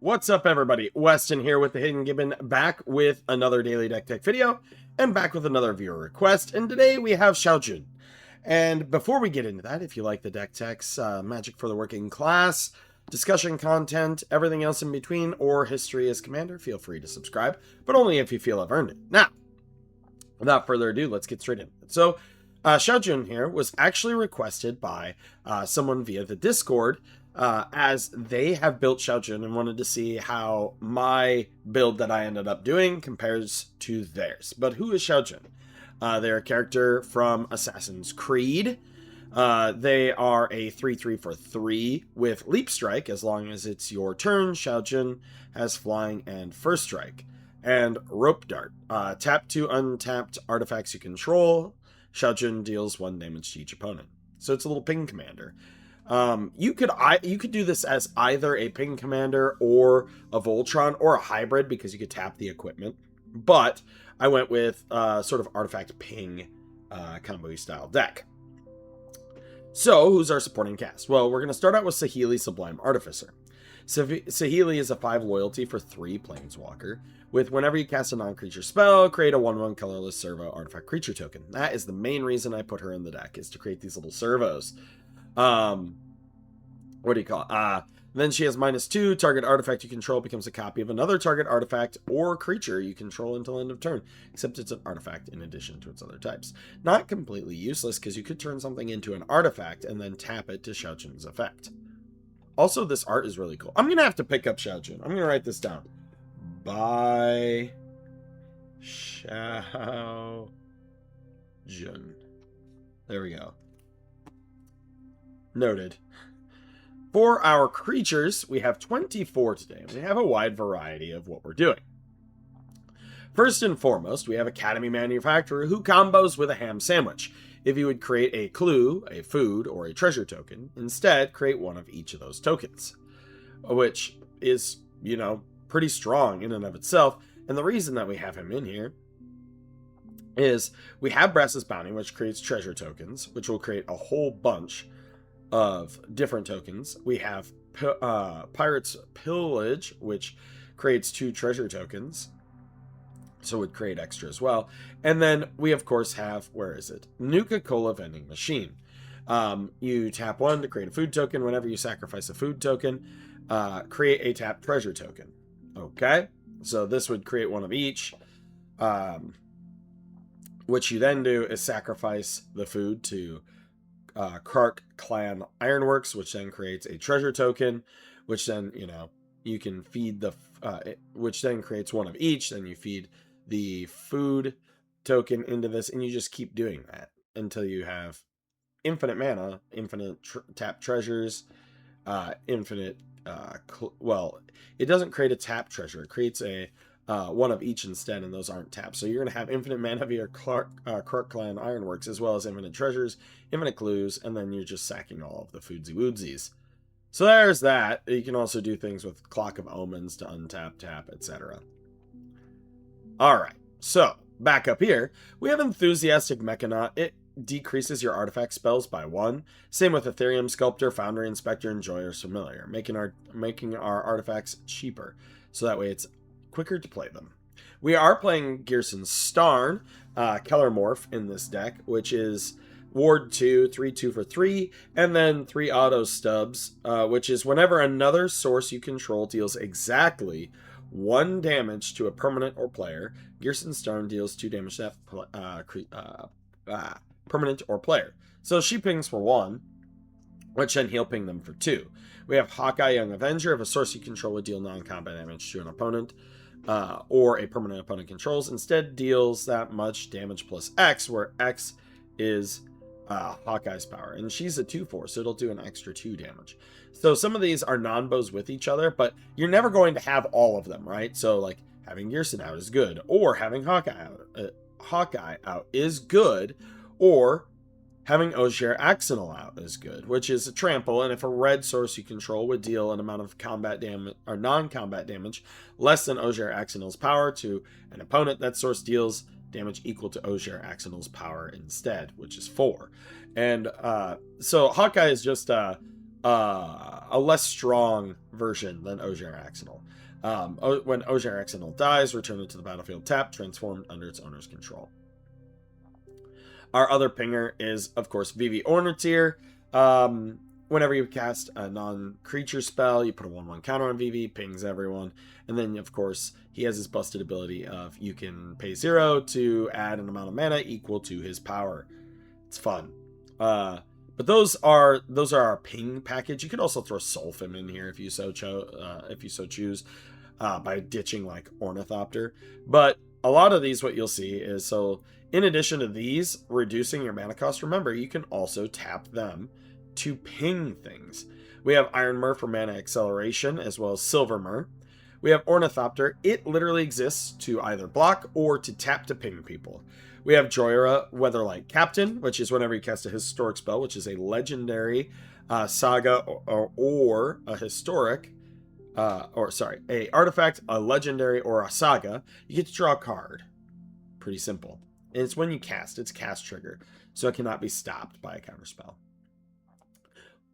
What's up, everybody? Weston here with the Hidden Gibbon, back with another daily deck tech video and back with another viewer request. And today we have Shao. And before we get into that, if you like the deck techs, Magic for the Working Class, discussion content, everything else in between, or history as commander, feel free to subscribe, but only if you feel I've earned it. Now, without further ado, let's get straight into it. So, Shao here was actually requested by someone via the Discord, as they have built Shao and wanted to see how my build that I ended up doing compares to theirs. But who is Shao? They're a character from Assassin's Creed. They are a 3/3 for 3 with Leap Strike. As long as it's your turn, Shao has Flying and First Strike. And Rope Dart. Tap 2 untapped artifacts you control. Shao deals 1 damage to each opponent. So it's a little ping commander. You could do this as either a ping commander or a Voltron or a hybrid, because you could tap the equipment. But I went with sort of artifact ping combo style deck. So who's our supporting cast? Well, we're going to start out with Saheeli, Sublime Artificer. Saheeli is a 5 loyalty for 3 planeswalker, with whenever you cast a non-creature spell, create a 1/1 colorless servo artifact creature token. That is the main reason I put her in the deck, is to create these little servos. What do you call it? Then she has -2. Target artifact you control becomes a copy of another target artifact or creature you control until end of turn, except it's an artifact in addition to its other types. Not completely useless, because you could turn something into an artifact and then tap it to Shao effect. Also, this art is really cool. I'm going to have to pick up Shao. I'm going to write this down. By Shao. There we go. Noted. For our creatures, we have 24 today. We have a wide variety of what we're doing. First and foremost, we have Academy Manufacturer, who combos with a ham sandwich. If you would create a clue, a food, or a treasure token, instead create one of each of those tokens, which is, pretty strong in and of itself. And the reason that we have him in here is we have Brass's Bounty, which creates treasure tokens, which will create a whole bunch of different tokens. We have Pirate's Pillage, which creates 2 treasure tokens, so it would create extra as well. And then we of course have, Nuka-Cola Vending Machine. You tap 1 to create a food token. Whenever you sacrifice a food token, create a tap treasure token. Okay, so this would create 1 of each. What you then do is sacrifice the food to Kark Clan Ironworks, which then creates a treasure token, which then, you can feed which then creates 1 of each. Then you feed the food token into this, and you just keep doing that until you have infinite mana, infinite tap treasures, infinite, it doesn't create a tap treasure. It creates a 1 of each instead, and those aren't tapped. So you're going to have infinite mana via Kark Clan Ironworks, as well as infinite treasures, infinite clues, and then you're just sacking all of the foodsy woodsies. So there's that. You can also do things with Clock of Omens to untap, tap, etc. Alright, so back up here, we have Enthusiastic Mechanaut. It decreases your artifact spells by 1. Same with Ethereum Sculptor, Foundry Inspector, and Joyous Familiar, making our artifacts cheaper, so that way it's quicker to play them. We are playing Gearson Starn, Keller Morph in this deck, which is Ward 2, 3/2 for 3, and then 3 auto stubs, which is whenever another source you control deals exactly 1 damage to a permanent or player, Gearson Starn deals 2 damage to that permanent or player. So she pings for 1, which then he'll ping them for 2. We have Hawkeye, Young Avenger. If a source you control would deal non-combat damage to an opponent, or a permanent opponent controls, instead deals that much damage plus X, where X is Hawkeye's power. And she's a 2/4, so it'll do an extra 2 damage. So some of these are non-bows with each other, but you're never going to have all of them, right? So like having Gearson out is good, or having Hawkeye out is good, or having Ogier Axonal out is good, which is a trample, and if a red source you control would deal an amount of combat damage or non-combat damage less than Ogier Axonal's power to an opponent, that source deals damage equal to Ogier Axonal's power instead, which is 4. And so Hawkeye is just a less strong version than Ogier Accidental. When Ogier Accidental dies, return it to the battlefield tapped, transformed under its owner's control. Our other pinger is, of course, Vivi Ornithir. Whenever you cast a non-creature spell, you put a 1/1 counter on Vivi, pings everyone. And then, of course, he has his busted ability of you can pay 0 to add an amount of mana equal to his power. It's fun. But those are our ping package. You could also throw Sulfim in here if you so choose, by ditching like Ornithopter. But a lot of these, what you'll see is, so in addition to these reducing your mana cost, remember you can also tap them to ping things. We have Ironmer for mana acceleration, as well as Silvermer. We have Ornithopter. It literally exists to either block or to tap to ping people. We have Joyra, Weatherlight Captain, which is whenever you cast a historic spell, which is a legendary saga or a historic, a artifact, a legendary, or a saga. You get to draw a card. Pretty simple. And it's when you cast. It's cast trigger, so it cannot be stopped by a counterspell.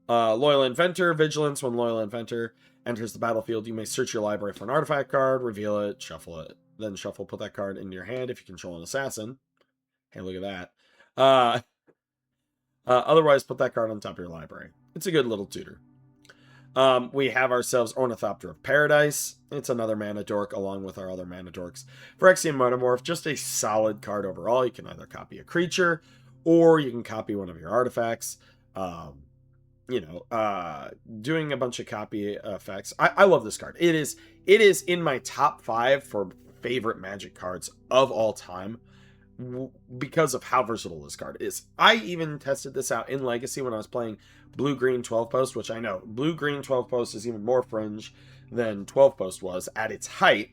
Loyal Inventor, Vigilance. When Loyal Inventor enters the battlefield, you may search your library for an artifact card, reveal it, shuffle it. Then shuffle, put that card into your hand if you control an assassin. Hey, look at that. Otherwise, put that card on top of your library. It's a good little tutor. We have ourselves Ornithopter of Paradise. It's another mana dork along with our other mana dorks. Phyrexian Monomorph, just a solid card overall. You can either copy a creature or you can copy one of your artifacts. Doing a bunch of copy effects. I love this card. It is in my top 5 for favorite Magic cards of all time because of how versatile this card is. I even tested this out in Legacy when I was playing Blue-Green 12-Post, which I know Blue-Green 12-Post is even more fringe than 12-Post was at its height,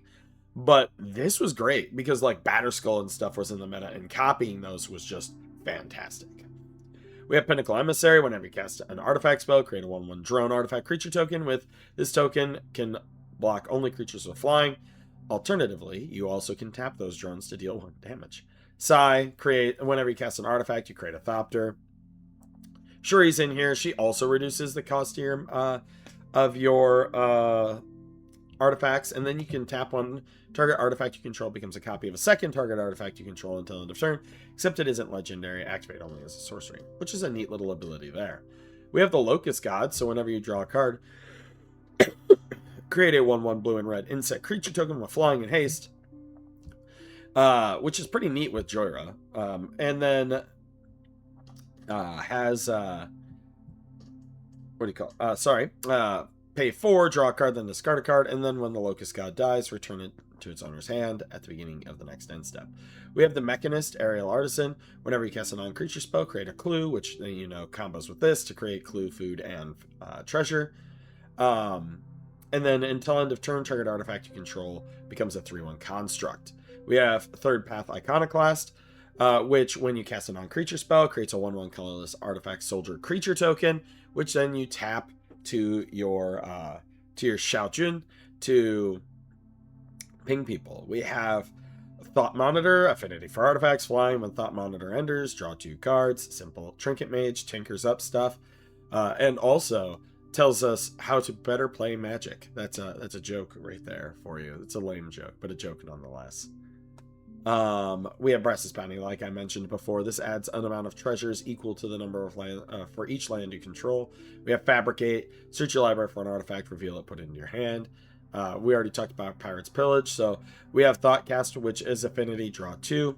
but this was great because like Batterskull and stuff was in the meta, and copying those was just fantastic. We have Pinnacle Emissary. Whenever you cast an artifact spell, create a 1/1 drone artifact creature token. With this token, can block only creatures with flying. Alternatively, you also can tap those drones to deal 1 damage. Sai, whenever you cast an artifact, you create a Thopter. Shuri's in here. She also reduces the cost of your artifacts, and then you can tap one target artifact you control becomes a copy of a second target artifact you control until end of turn, except it isn't legendary, activate only as a sorcery, which is a neat little ability there. We have the Locust God, so whenever you draw a card, create a 1/1 blue and red insect creature token with flying and haste, which is pretty neat with Joyra. And then has pay 4, draw a card, then discard a card, and then when the Locust God dies, return it to its owner's hand at the beginning of the next end step. We have the Mechanist, Aerial Artisan. Whenever you cast a non-creature spell, create a clue, which combos with this to create clue, food, and treasure. And then until end of turn, target artifact you control becomes a 3/1 construct. We have Third Path Iconoclast, which when you cast a non-creature spell, creates a 1/1 colorless artifact soldier creature token, which then you tap to your Shao to ping people. We have Thought Monitor, affinity for artifacts, flying. When Thought Monitor enters, draw 2 cards. Simple. Trinket Mage, tinkers up stuff, and also tells us how to better play Magic. That's a joke right there for you. It's a lame joke, but a joke nonetheless. We have Brass's Bounty, like I mentioned before. This adds an amount of treasures equal to the number of land for each land you control. We have Fabricate, search your library for an artifact, reveal it, put it into your hand. We already talked about Pirate's Pillage, so we have Thoughtcast, which is affinity, draw 2.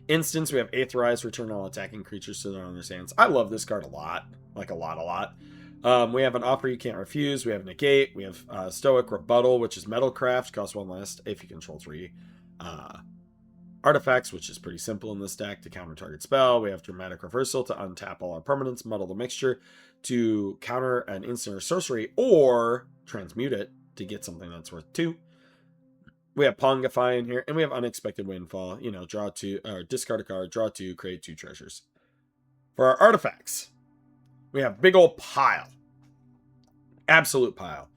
Instance, we have Aetherize, return all attacking creatures to their owner's hands. I love this card a lot, like a lot. We have an Offer you can't refuse. We have Negate. We have Stoic Rebuttal, which is Metalcraft, costs 1 less if you control 3 artifacts, which is pretty simple in this deck to counter target spell. We have Dramatic Reversal to untap all our permanents, Muddle the Mixture to counter an instant or sorcery, or transmute it to get something that's worth 2. We have Pongify in here, and we have Unexpected Windfall. Draw 2, or discard a card, draw 2, create 2 treasures. For our artifacts, we have big old pile. Absolute pile.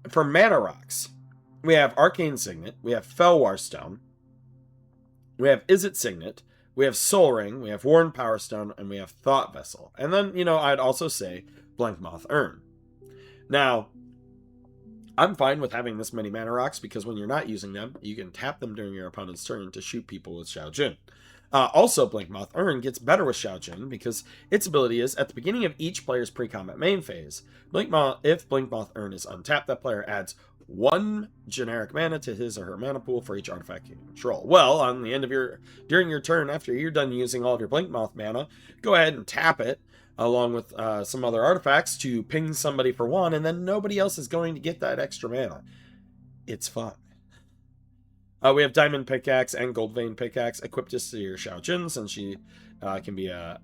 For mana rocks, we have Arcane Signet, we have Felwar Stone, we have Izzet Signet, we have Soul Ring, we have Worn Power Stone, and we have Thought Vessel. And then, you know, I'd also say Blank Moth Urn. Now, I'm fine with having this many mana rocks because when you're not using them, you can tap them during your opponent's turn to shoot people with Shao Jun. Also, Blink Moth Urn gets better with Shao Jun because its ability is, at the beginning of each player's pre-combat main phase, if Blink Moth Urn is untapped, that player adds 1 generic mana to his or her mana pool for each artifact you control. Well, on the end of during your turn, after you're done using all of your Blink Moth mana, go ahead and tap it, along with some other artifacts, to ping somebody for 1, and then nobody else is going to get that extra mana. It's fun. We have Diamond Pickaxe and Gold Vein Pickaxe equipped to your Shao Jun, since she can be a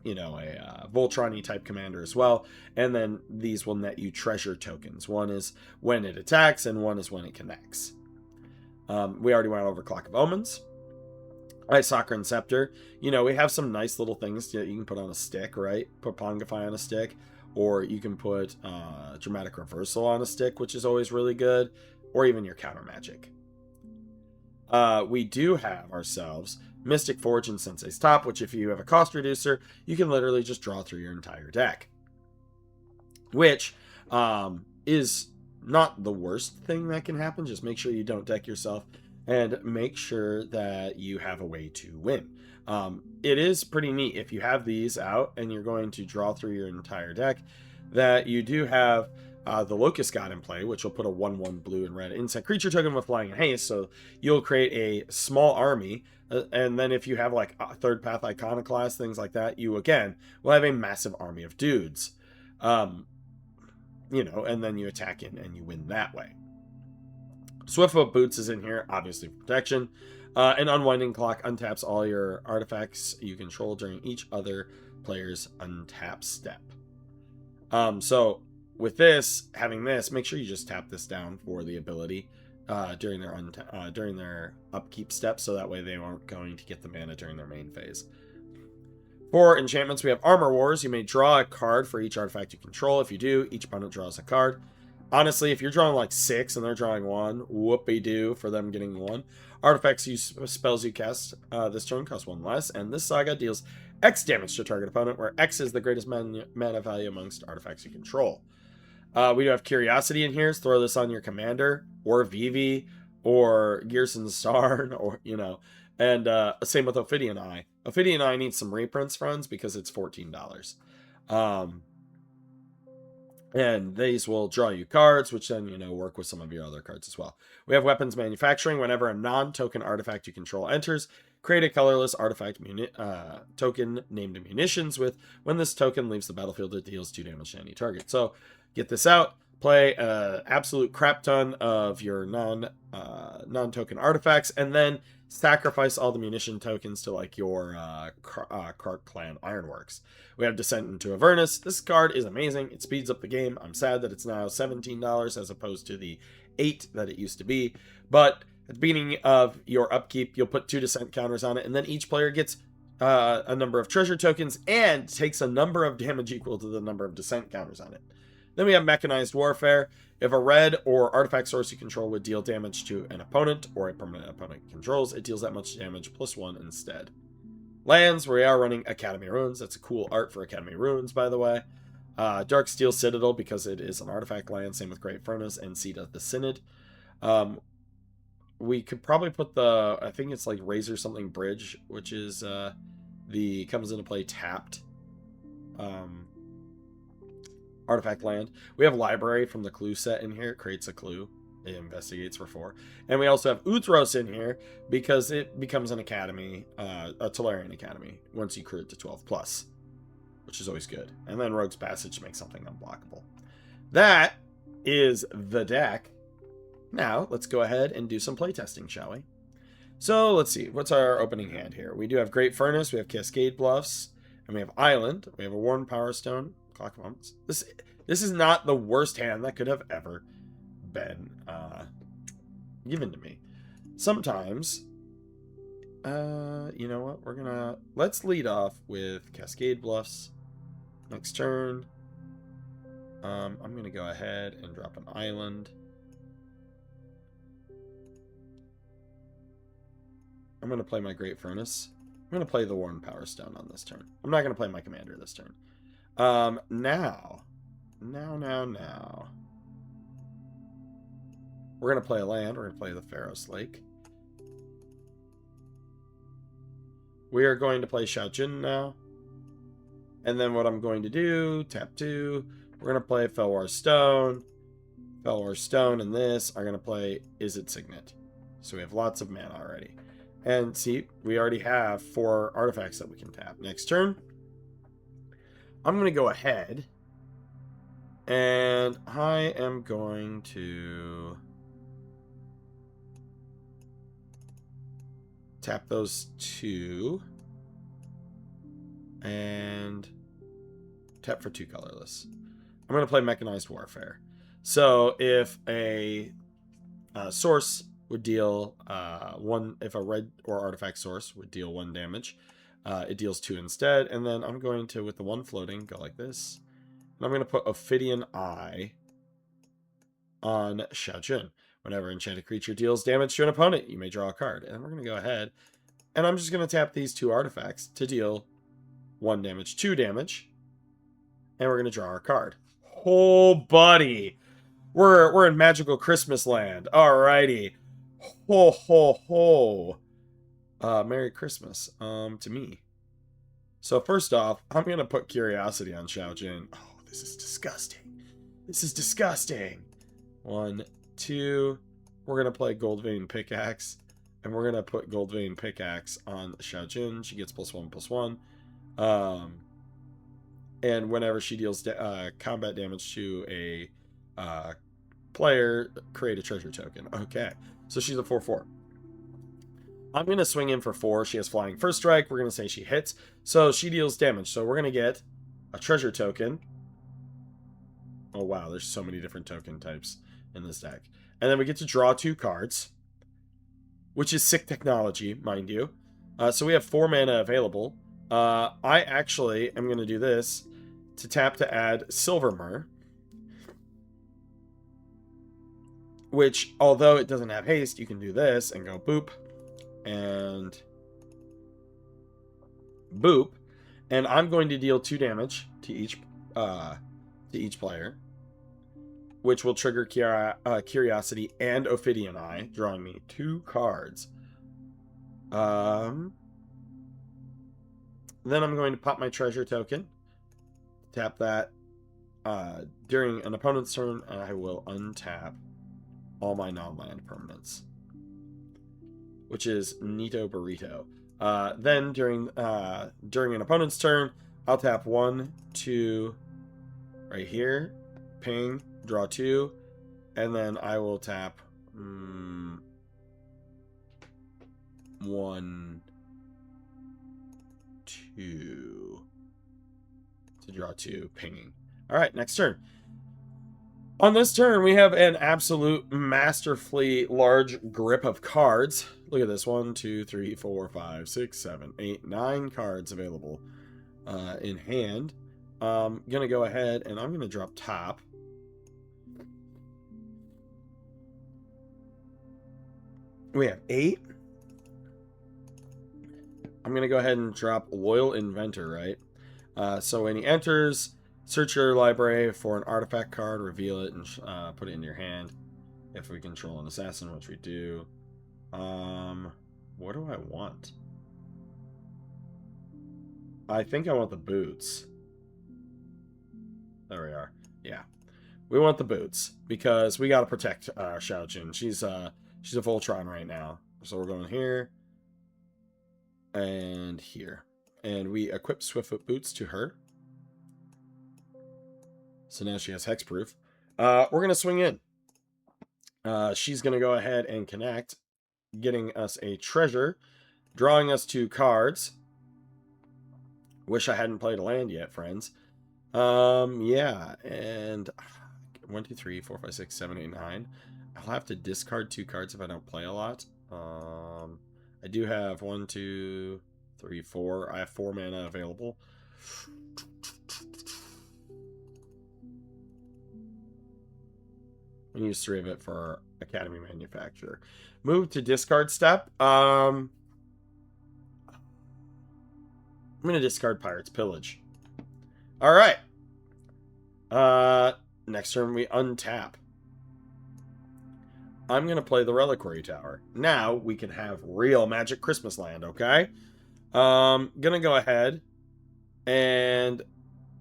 Voltron-y type commander as well. And then these will net you treasure tokens. One is when it attacks, and one is when it connects. We already went over Clock of Omens. Sakura Scepter. You know, we have some nice little things that you can put on a stick, right? Put Pongify on a stick. Or you can put Dramatic Reversal on a stick, which is always really good. Or even your counter magic. We do have ourselves Mystic Forge and Sensei's Top, which if you have a cost reducer, you can literally just draw through your entire deck. Which is not the worst thing that can happen. Just make sure you don't deck yourself and make sure that you have a way to win. It is pretty neat if you have these out and you're going to draw through your entire deck, that you do have the Locust God in play, which will put a 1/1 blue and red insect creature token with flying and haste. So you'll create a small army, and then if you have like Third Path Iconoclast, things like that, you again will have a massive army of dudes. You know, and then you attack in and you win that way. Swiftfoot Boots is in here, obviously for protection. And Unwinding Clock untaps all your artifacts you control during each other player's untap step. So with this, having this, make sure you just tap this down for the ability during their upkeep step, so that way they aren't going to get the mana during their main phase. For enchantments, we have Armor Wars. You may draw a card for each artifact you control. If you do, each opponent draws a card. Honestly, if you're drawing like 6 and they're drawing 1, whoopee-doo for them getting 1. Artifacts spells you cast this turn cost 1 less, and this saga deals X damage to target opponent, where X is the greatest mana value amongst artifacts you control. We do have Curiosity in here. So throw this on your commander, or Vivi, or Gearson Star, or, you know. And same with Ophidian Eye. Ophidian Eye needs some reprints, friends, because it's $14. And these will draw you cards, which then, you know, work with some of your other cards as well. We have Weapons Manufacturing. Whenever a non-token artifact you control enters, create a colorless artifact token named Munitions with. When this token leaves the battlefield, it deals 2 damage to any target. So get this out. Play an absolute crap ton of your non-token artifacts, and then sacrifice all the munition tokens to like your Kark Clan Ironworks. We have Descent into Avernus. This card is amazing. It speeds up the game. I'm sad that it's now $17 as opposed to the $8 that it used to be. But at the beginning of your upkeep, you'll put 2 Descent counters on it, and then each player gets a number of treasure tokens and takes a number of damage equal to the number of Descent counters on it. Then we have Mechanized Warfare. If a red or artifact source you control would deal damage to an opponent or a permanent opponent controls, it deals that much damage plus 1 instead. Lands, we are running Academy Ruins. That's a cool art for Academy Ruins, by the way. Darksteel Citadel, because it is an artifact land. Same with Great Furnace and Seat of the Synod. We could probably put the, I think it's like Razor something Bridge, which is comes into play tapped. Artifact land. We have Library from the Clue set in here. It creates a clue. It investigates for 4. And we also have Uthros in here because it becomes an academy, a Tolarian academy, once you create to 12+, which is always good. And then Rogue's Passage makes something unblockable. That is the deck. Now, let's go ahead and do some playtesting, shall we? So, let's see. What's our opening hand here? We do have Great Furnace. We have Cascade Bluffs. And we have Island. We have a Worn Power Stone. Clock of Moments. This is not the worst hand that could have ever been given to me. Sometimes, you know what? Let's lead off with Cascade Bluffs. Next turn, I'm gonna go ahead and drop an Island. I'm gonna play my Great Furnace going to play the Worn Power Stone on this turn. I'm not going to play my commander this turn. Now. We're going to play a land. We're going to play the Pharos Lake. We are going to play Shao now. And then what I'm going to do, tap 2. We're going to play Felwar Stone. Felwar Stone and this are going to play Is It Signet. So we have lots of mana already. And see, we already have 4 artifacts that we can tap. Next turn, I'm going to go ahead. And I am going to tap those 2. And tap for 2 colorless. I'm going to play Mechanized Warfare. So if a source would deal 1, if a red or artifact source would deal 1 damage, it deals 2 instead. And then I'm going to, with the 1 floating, go like this. And I'm going to put Ophidian Eye on Shao. Whenever enchanted creature deals damage to an opponent, you may draw a card. And we're going to go ahead. And I'm just going to tap these 2 artifacts to deal 1 damage, 2 damage. And we're going to draw our card. Oh, buddy. We're in magical Christmas land. Alrighty. Ho, ho, ho. Merry Christmas to me. So first off, I'm going to put Curiosity on Shao. Oh, this is disgusting. This is disgusting. 1, 2. We're going to play Gold Vein Pickaxe. And we're going to put Gold Vein Pickaxe on Shao. She gets +1/+1. And whenever she deals combat damage to a player, create a treasure token. Okay, so she's a 4/4. I'm going to swing in for 4. She has flying first strike. We're going to say she hits. So she deals damage. So we're going to get a treasure token. Oh, wow. There's so many different token types in this deck. And then we get to draw 2 cards, which is sick technology, mind you. So we have 4 mana available. I actually am going to do this to tap to add Silvermere, which, although it doesn't have haste, you can do this and go boop and boop, and I'm going to deal 2 damage to each player, which will trigger Curiosity and Ophidian Eye, drawing me 2 cards. Then I'm going to pop my treasure token, tap that during an opponent's turn, and I will untap all my non-land permanents, which is Neato Burrito. Then during an opponent's turn, I'll tap 1, 2, right here, ping, draw 2, and then I will tap 1, 2 to draw 2, pinging. All right, next turn. On this turn, we have an absolute masterfully large grip of cards. Look at this. 1, 2, 3, 4, 5, 6, 7, 8, 9 cards available in hand. I'm going to go ahead and I'm going to drop top. We have 8. I'm going to go ahead and drop Loyal Inventor, right? So when he enters, search your library for an artifact card, reveal it, and put it in your hand. If we control an assassin, which we do. What do I want? I think I want the boots. There we are. Yeah. We want the boots because we got to protect Shao. She's a Voltron right now. So we're going here and here. And we equip Swiftfoot boots to her. So now she has hexproof. We're going to swing in. She's going to go ahead and connect, getting us a treasure, drawing us 2 cards. Wish I hadn't played a land yet, friends. Yeah, and 1, 2, 3, 4, 5, 6, 7, 8, 9. I'll have to discard 2 cards if I don't play a lot. I do have 1, 2, 3, 4. I have 4 mana available. And use 3 of it for Academy Manufacturer. Move to discard step. I'm going to discard Pirate's Pillage. All right. Next turn we untap. I'm going to play the Reliquary Tower. Now we can have real Magic Christmas Land, okay? Gonna go ahead and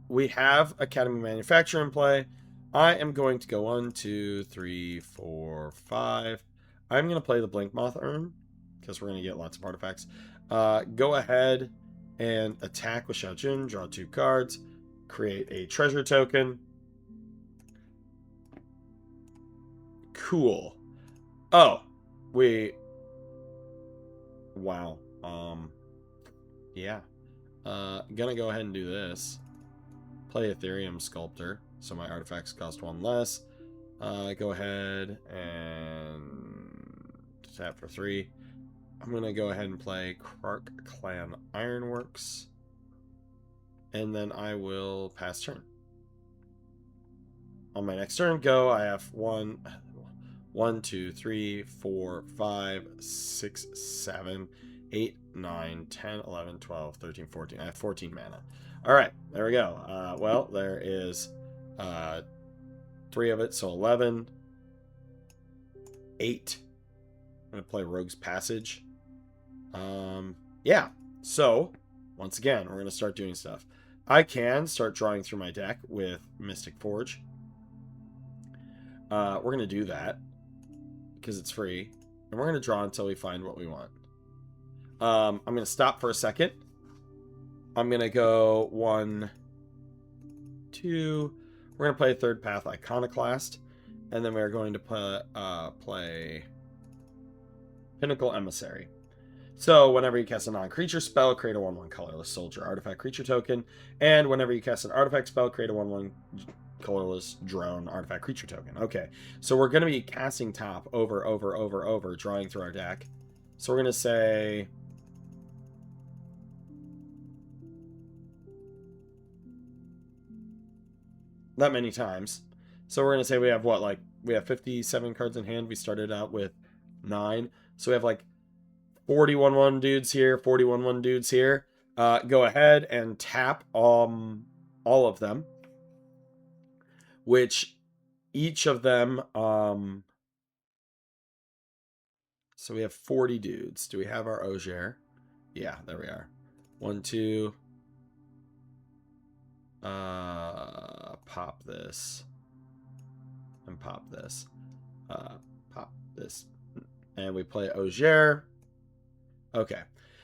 we have Academy Manufacturer in play. I am going to go 1, 2, 3, 4, 5. I'm going to play the Blink Moth Urn because we're going to get lots of artifacts. Go ahead and attack with Shao, draw 2 cards, create a treasure token. Cool. Oh, wow. Yeah. Gonna go ahead and do this. Play Ethereum Sculptor, so my artifacts cost 1 less. Go ahead and tap for 3. I'm gonna go ahead and play Krark Clan Ironworks, and then I will pass turn. On my next turn, go. I have 1, 2, 3, 4, 5, 6, 7, 8, 9, 10, 11, 12, 13, 14. I have 14 mana. All right, there we go. Well, there is 3 of it, so 11. 8. I'm going to play Rogue's Passage. Yeah, so once again, we're going to start doing stuff. I can start drawing through my deck with Mystic Forge. We're going to do that because it's free. And we're going to draw until we find what we want. I'm going to stop for a second. I'm going to go 1, 2. We're going to play Third Path Iconoclast. And then we're going to play Pinnacle Emissary. So whenever you cast a non-creature spell, create a 1/1 colorless soldier artifact creature token. And whenever you cast an artifact spell, create a 1/1 colorless drone artifact creature token. Okay, so we're going to be casting top over, drawing through our deck. So we're going to say that many times. So we're going to say we have what, like, we have 57 cards in hand. We started out with 9. So we have like 41 dudes here, 41 dudes here. Go ahead and tap all of them. Which each of them, so we have 40 dudes. Do we have our Ogier? Yeah, there we are. 1, 2. Pop this. And pop this. Pop this. And we play Ogier. Okay.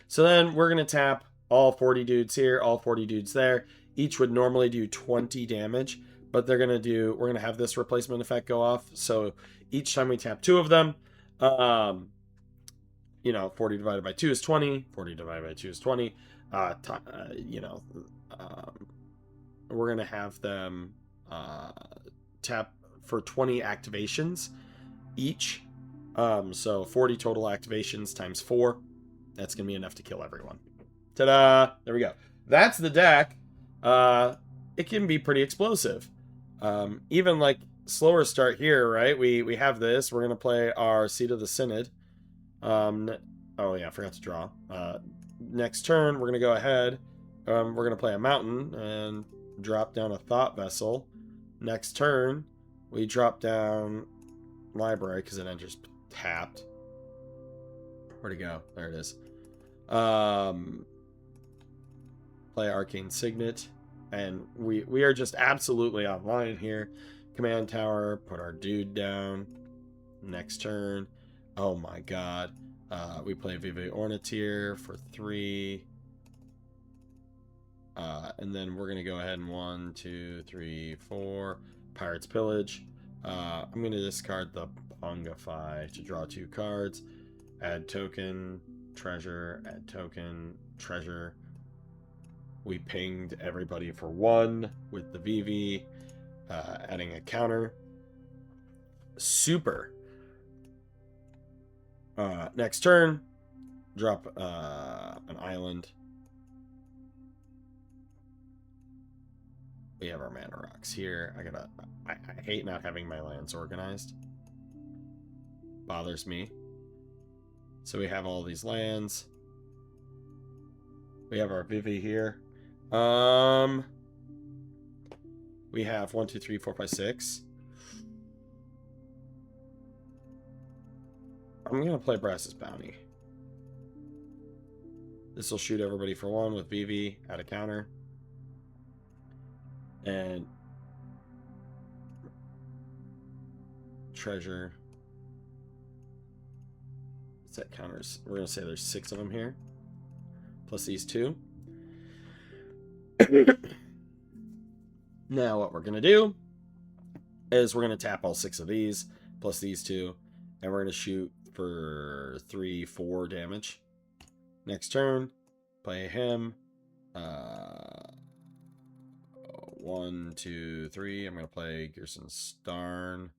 So then we're going to tap all 40 dudes here, all 40 dudes there. Each would normally do 20 damage. But we're going to have this replacement effect go off. So each time we tap 2 of them, 40 divided by 2 is 20. 40 divided by 2 is 20. We're going to have them tap for 20 activations each. So 40 total activations times 4. That's going to be enough to kill everyone. Ta-da! There we go. That's the deck. It can be pretty explosive. Even like slower start here, right? We have this. We're going to play our Seat of the Synod. Oh yeah, I forgot to draw. Next turn, we're going to go ahead. We're going to play a mountain and drop down a Thought Vessel. Next turn, we drop down Library because it enters tapped. Where'd it go? There it is. Play Arcane Signet. And we are just absolutely online here. Command Tower, put our dude down. Next turn. Oh my god. We play Vive Ornithir for 3. And then we're going to go ahead and 1, 2, 3, 4. Pirate's Pillage. I'm going to discard the Pongify to draw 2 cards. Add token, treasure, add token, treasure. We pinged everybody for 1 with the VV, adding a counter. Super. Next turn, drop an island. We have our mana rocks here. I hate not having my lands organized. Bothers me. So we have all these lands. We have our Vivi here. We have 1, 2, 3, 4, 5, 6. I'm gonna play Brass's Bounty. This will shoot everybody for 1 with Vivi at a counter. And treasure. Set counters. We're gonna say there's 6 of them here. Plus these 2. Now what we're gonna do is we're gonna tap all 6 of these, plus these 2, and we're gonna shoot for 3, 4 damage. Next turn, play him. 1, 2, 3. I'm gonna play Gerson Starn.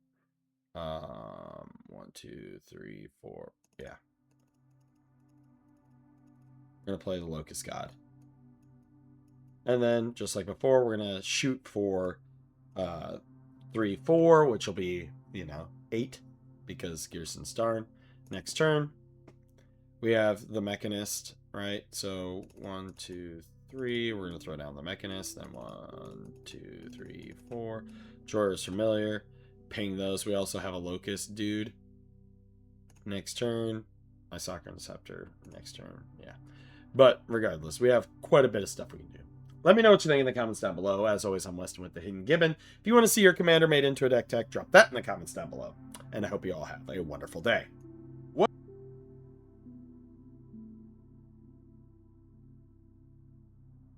1, 2, 3, 4. Yeah. I'm gonna play the Locust God. And then, just like before, we're gonna shoot for 3, 4, which will be, 8, because Gerson Starn. Next turn, we have the Mechanist, right? So 1, 2, 3. We're gonna throw down the Mechanist. Then 1, 2, 3, 4. Drawer's Familiar. Ping those. We also have a Locust dude. Next turn, my Soccer Scepter. Next turn, yeah. But regardless, we have quite a bit of stuff we can do. Let me know what you think in the comments down below. As always, I'm Weston with the Hidden Gibbon. If you want to see your commander made into a deck tech, drop that in the comments down below. And I hope you all have a wonderful day.